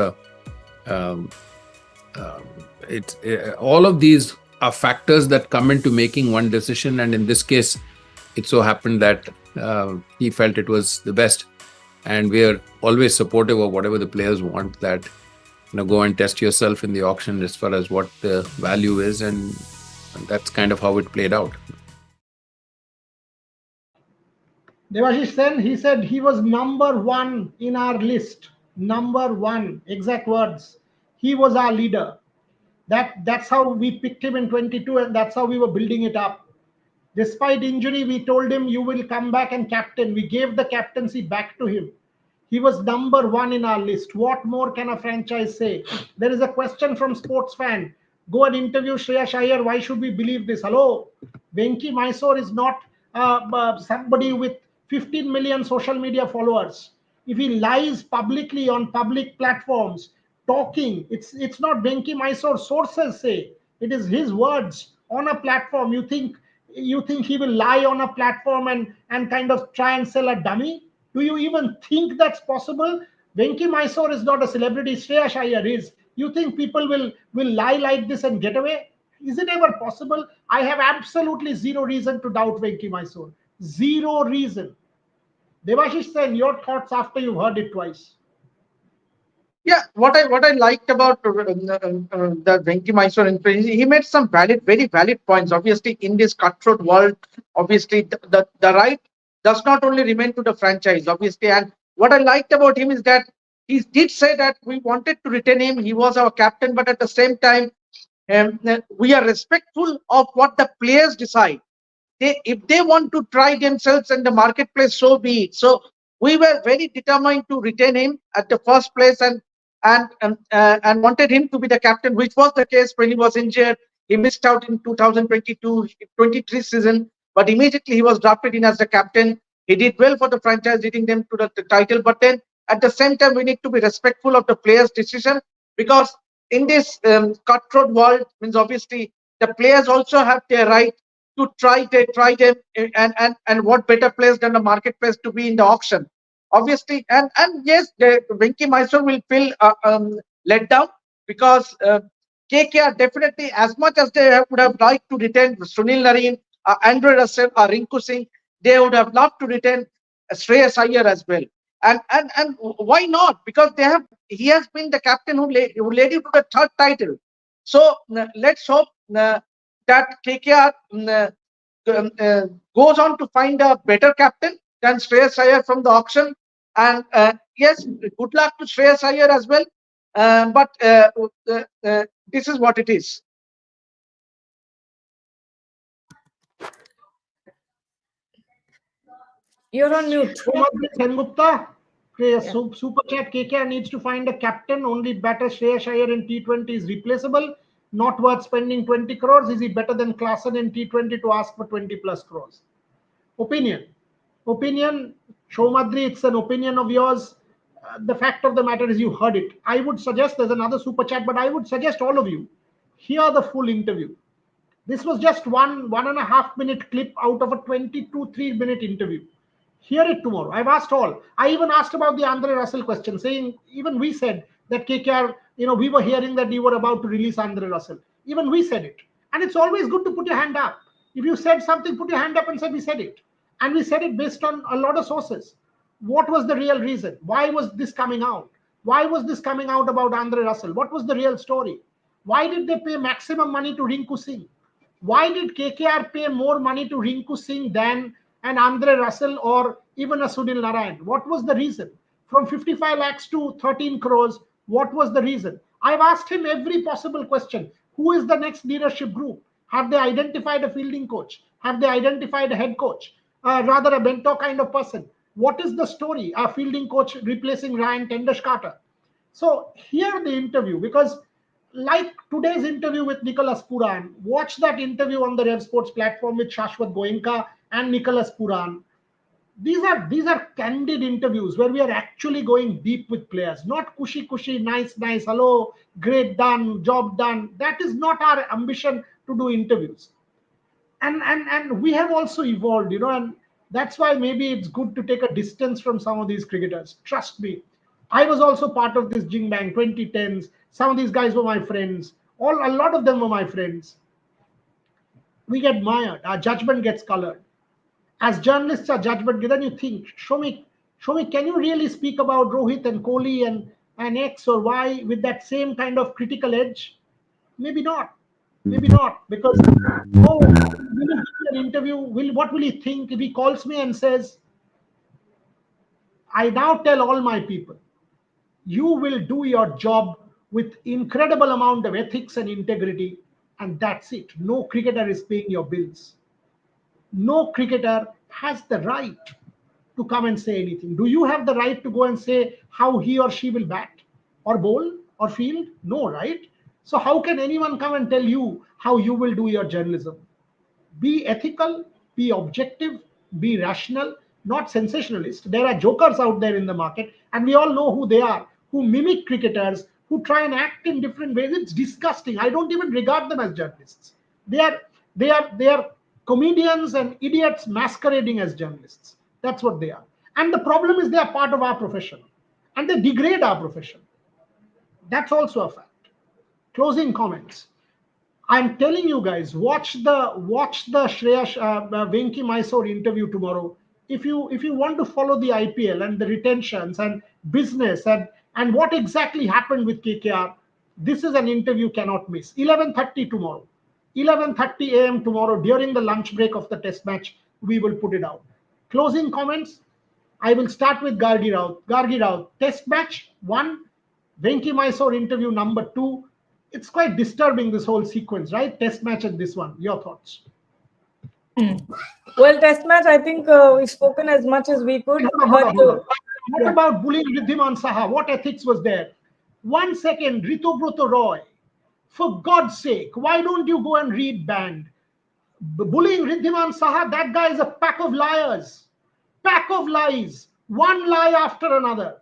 all of these are factors that come into making one decision, and in this case, it so happened that he felt it was the best, and we are always supportive of whatever the players want. That go and test yourself in the auction as far as what the value is, and that's kind of how it played out. Devashish Sen, he said he was number one in our list. Number one, exact words. He was our leader. That's how we picked him in 22, and that's how we were building it up. Despite injury, we told him, you will come back and captain. We gave the captaincy back to him. He was number one in our list. What more can a franchise say? There is a question from Sports Fan. Go and interview Shreyas Iyer. Why should we believe this? Hello? Venky Mysore is not somebody with 15 million social media followers. If he lies publicly on public platforms, talking, it's not Venky Mysore. Sources say it is his words on a platform. You think he will lie on a platform and kind of try and sell a dummy? Do you even think that's possible? Venky Mysore is not a celebrity. Shreyas Iyer is. You think people will lie like this and get away? Is it ever possible? I have absolutely zero reason to doubt Venky Mysore. Zero reason. Devashish Sen, your thoughts after you've heard it twice. Yeah, what I liked about the Venky Mysore interview, he made some very valid points. Obviously, in this cutthroat world, obviously the right does not only remain to the franchise, obviously. And what I liked about him is that he did say that we wanted to retain him. He was our captain, but at the same time, we are respectful of what the players decide. If they want to try themselves in the marketplace, so be it. So we were very determined to retain him at the first place, and wanted him to be the captain, which was the case when he was injured. He missed out in 2022-23 season, but immediately he was drafted in as the captain. He did well for the franchise, leading them to the title. But then at the same time, we need to be respectful of the players' decision, because in this cutthroat world, means obviously the players also have their right to try them, and what better place than the marketplace to be in the auction, obviously. And yes, Venky Mysore will feel let down, because KKR definitely, as much as they would have liked to retain Sunil Narine, Andre Russell, or Rinku Singh, they would have loved to retain Shreyas Iyer as well. And why not? Because he has been the captain who led you to the third title. So let's hope that KKR goes on to find a better captain than Shreyas Iyer from the auction. And yes, good luck to Shreyas Iyer as well. But this is what it is. You're on mute. Sengupta, super chat. KKR needs to find a captain. Only batter Shreyas Iyer in T20 is replaceable. Not worth spending 20 crores. Is he better than Klaasen in T20 to ask for 20 plus crores? Opinion. Shomadri, it's an opinion of yours. The fact of the matter is you heard it. I would suggest, there's another super chat, but I would suggest all of you hear the full interview. This was just 1.5 minute clip out of a 3-minute interview. Hear it tomorrow. I've asked all. I even asked about the Andre Russell question, saying even we said that KKR, we were hearing that you were about to release Andre Russell. Even we said it. And it's always good to put your hand up. If you said something, put your hand up and say, we said it. And we said it based on a lot of sources. What was the real reason? Why was this coming out? Why was this coming out about Andre Russell? What was the real story? Why did they pay maximum money to Rinku Singh? Why did KKR pay more money to Rinku Singh than an Andre Russell or even a Sunil Narine? What was the reason? From 55 lakhs to 13 crores, what was the reason? I've asked him every possible question. Who is the next leadership group? Have they identified a fielding coach? Have they identified a head coach? Rather a bento kind of person. What is the story? A fielding coach replacing Ryan Tendesh-Carter. So hear the interview, because like today's interview with Nicholas Puran, watch that interview on the Rev Sports platform with Shashwat Goenka and Nicholas Puran. These are candid interviews where we are actually going deep with players, not cushy, nice, hello, great, done, job done. That is not our ambition to do interviews. And we have also evolved, and that's why maybe it's good to take a distance from some of these cricketers. Trust me, I was also part of this Jing Bang 2010s. Some of these guys were my friends. A lot of them were my friends. We get mired. Our judgment gets colored. As journalists, our judgment. Then you think, show me, can you really speak about Rohit and Kohli and X or Y with that same kind of critical edge? Maybe not. Maybe not, because oh, will he give me an interview? What will he think if he calls me and says, I now tell all my people, you will do your job with incredible amount of ethics and integrity, and that's it. No cricketer is paying your bills. No cricketer has the right to come and say anything. Do you have the right to go and say how he or she will bat or bowl or field? No, right? So how can anyone come and tell you how you will do your journalism? Be ethical, be objective, be rational, not sensationalist. There are jokers out there in the market, and we all know who they are, who mimic cricketers, who try and act in different ways. It's disgusting. I don't even regard them as journalists. They are comedians and idiots masquerading as journalists. That's what they are. And the problem is they are part of our profession, and they degrade our profession. That's also a fact. Closing comments. I'm telling you guys, watch the Venky Mysore interview tomorrow. If you want to follow the IPL and the retentions and business and what exactly happened with KKR, this is an interview cannot miss. 11:30 tomorrow, 11:30 a.m. tomorrow during the lunch break of the Test match. We will put it out. Closing comments. I will start with Gargi Rao. Gargi Rao, Test match 1, Venky Mysore interview number 2. It's quite disturbing, this whole sequence, right? Test match and this one. Your thoughts? Well, Test match, I think we've spoken as much as we could. But what about bullying Riddhiman Saha? What ethics was there? 1 second, Ritobroto Roy. For God's sake, why don't you go and read Band? Bullying Riddhiman Saha, that guy is a pack of liars. Pack of lies. One lie after another.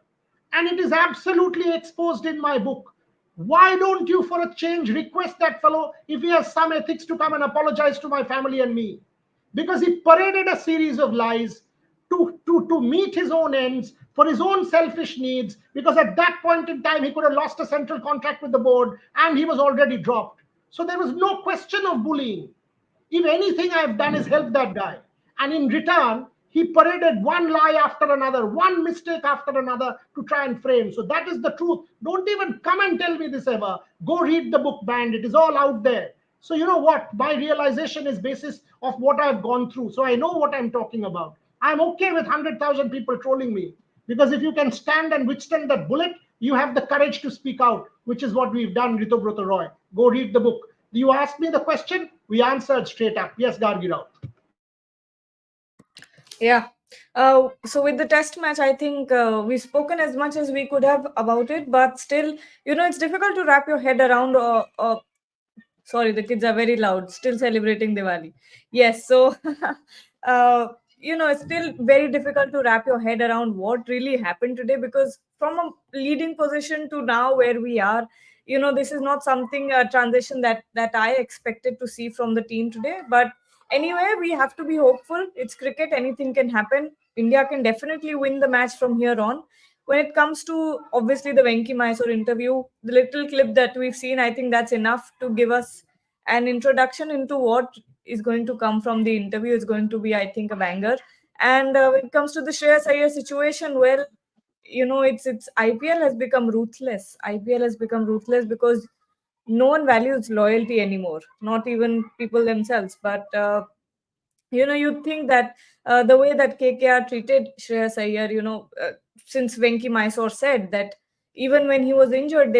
And it is absolutely exposed in my book. Why don't you, for a change, request that fellow, if he has some ethics, to come and apologize to my family and me? Because he paraded a series of lies to meet his own ends, for his own selfish needs, because at that point in time, he could have lost a central contract with the board and he was already dropped. So there was no question of bullying. If anything I've done is help that guy. And in return, he paraded one lie after another, one mistake after another to try and frame. So that is the truth. Don't even come and tell me this ever. Go read the book Band. It is all out there. So you know what? My realization is basis of what I've gone through. So I know what I'm talking about. I'm okay with 100,000 people trolling me. Because if you can stand and withstand that bullet, you have the courage to speak out, which is what we've done, Ritobroto Roy. Go read the book. You asked me the question, we answered straight up. Yes, Gargi Rao. Yeah. So with the Test match, I think we've spoken as much as we could have about it, but still, it's difficult to wrap your head around. Sorry, the kids are very loud, still celebrating Diwali. Yes, so, it's still very difficult to wrap your head around what really happened today, because from a leading position to now where we are, this is not something, a transition that I expected to see from the team today. But anyway, we have to be hopeful. It's cricket, anything can happen. India can definitely win the match from here on. When it comes to, obviously, the Venky Mysore interview, the little clip that we've seen, I think that's enough to give us an introduction into what is going to come from the interview. Is going to be, I think, a banger. And when it comes to the Shreyas Iyer situation, well, it's IPL has become ruthless. IPL has become ruthless because no one values loyalty anymore, not even people themselves. But you'd think that the way that KKR treated Shreyas Iyer, since Venky Mysore said that even when he was injured,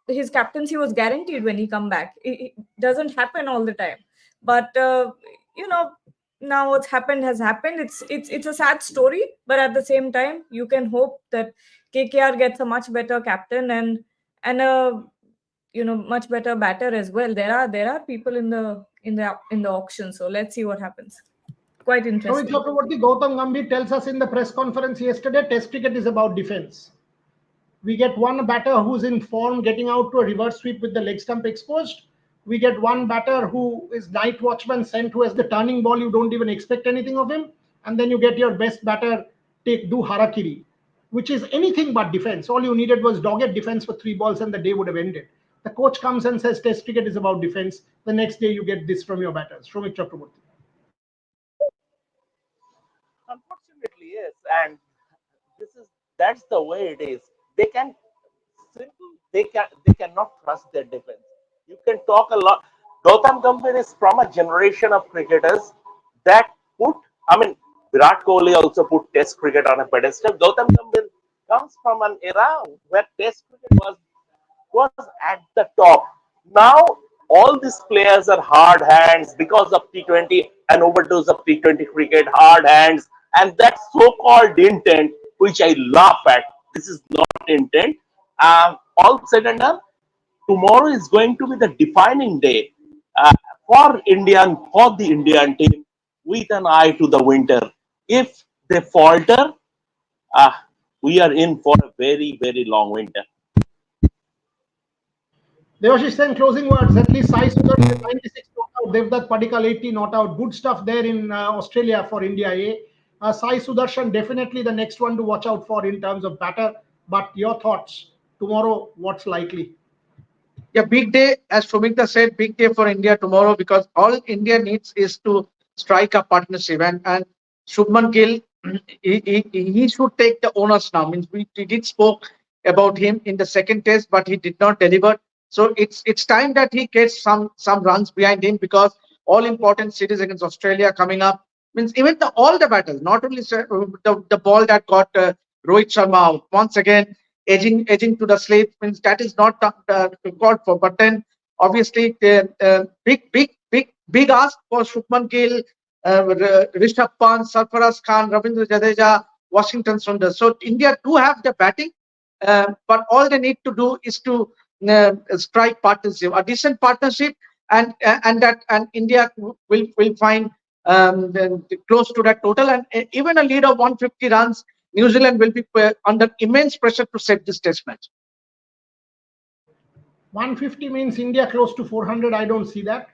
his captaincy was guaranteed when he come back. It doesn't happen all the time. But now what's happened has happened. It's a sad story, but at the same time, you can hope that KKR gets a much better captain and a much better batter as well. There are people in the auction, so let's see what happens. Quite Shomik interesting. Chakraborty, Gautam Gambhir tells us in the press conference yesterday, Test cricket is about defense. We get one batter who's in form getting out to a reverse sweep with the leg stump exposed. We get one batter who is night watchman sent, who has the turning ball. You don't even expect anything of him. And then you get your best batter do harakiri, which is anything but defense. All you needed was dogged defense for 3 balls and the day would have ended. The coach comes and says Test cricket is about defense. The next day you get this from your batters. Shomik Chakraborty. Unfortunately, yes, and that's the way it is. They can they cannot trust their defense. You can talk a lot. Gautam Gambhir is from a generation of cricketers that put. I mean, Virat Kohli also put Test cricket on a pedestal. Gautam Gambhir comes from an era where Test cricket was at the top. Now all these players are hard hands because of T20, an overdose of T20 cricket, hard hands, and that so-called intent, which I laugh at. This is not intent. All said and done, tomorrow is going to be the defining day uh, for the Indian team with an eye to the winter. If they falter, uh, we are in for a very, very long winter. Devashish Sen, closing words. At least Sai Sudarshan 96 not out. Devdutt Padikkal 80 not out. Good stuff there in Australia for India. Sai Sudarshan definitely the next one to watch out for in terms of batter. But your thoughts tomorrow? What's likely? Yeah, big day, as Shomikta said, big day for India tomorrow because all India needs is to strike a partnership. And Shubman Gill, he should take the onus now. Means we did spoke about him in the second test, but he did not deliver. So it's time that he gets some runs behind him because all important series against Australia coming up. Means even all the battles, not only the ball that got Rohit Sharma out. Once again, edging to the slip means that is not called for. But then obviously the big ask for Shubman Gill, Rishabh Pant, Sarfaraz Khan, Ravindra Jadeja, Washington Sundar. So India do have the batting, but all they need to do is to strike partnership, a decent partnership, and India will find close to that total, and even a lead of 150 runs. New Zealand will be under immense pressure to set this test match. 150 means India close to 400. I don't see that.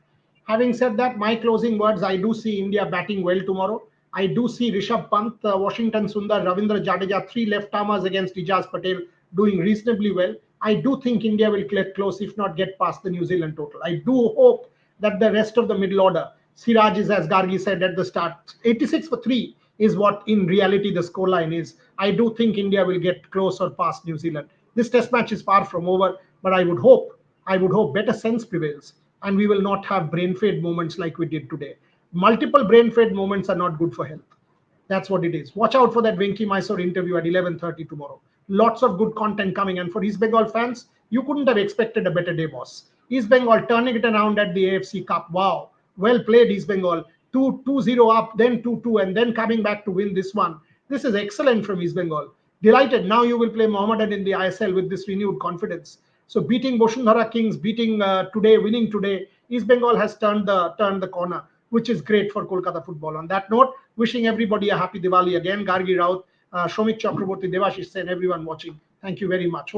Having said that, my closing words, I do see India batting well tomorrow. I do see Rishabh Pant, Washington Sundar, Ravindra Jadeja, 3 left-armers against Ijaz Patel doing reasonably well. I do think India will get close, if not get past the New Zealand total. I do hope that the rest of the middle order, Siraj is, as Gargi said at the start, 86 for 3 is what in reality the scoreline is. I do think India will get close or past New Zealand. This test match is far from over, but I would hope better sense prevails and we will not have brain fade moments like we did today. Multiple brain fade moments are not good for health. That's what it is. Watch out for that Venky Mysore interview at 11:30 tomorrow. Lots of good content coming. And for East Bengal fans, you couldn't have expected a better day, boss. East Bengal turning it around at the AFC Cup. Wow. Well played, East Bengal. 2-0 up, then 2-2, and then coming back to win this one. This is excellent from East Bengal. Delighted. Now you will play Mohammedan in the ISL with this renewed confidence. So beating Boshundhara Kings, beating today, winning today, East Bengal has turned the corner, which is great for Kolkata football. On that note, wishing everybody a happy Diwali again. Gargi Raut, Shomik Chakraborty, Devashish Sen, everyone watching. Thank you very much.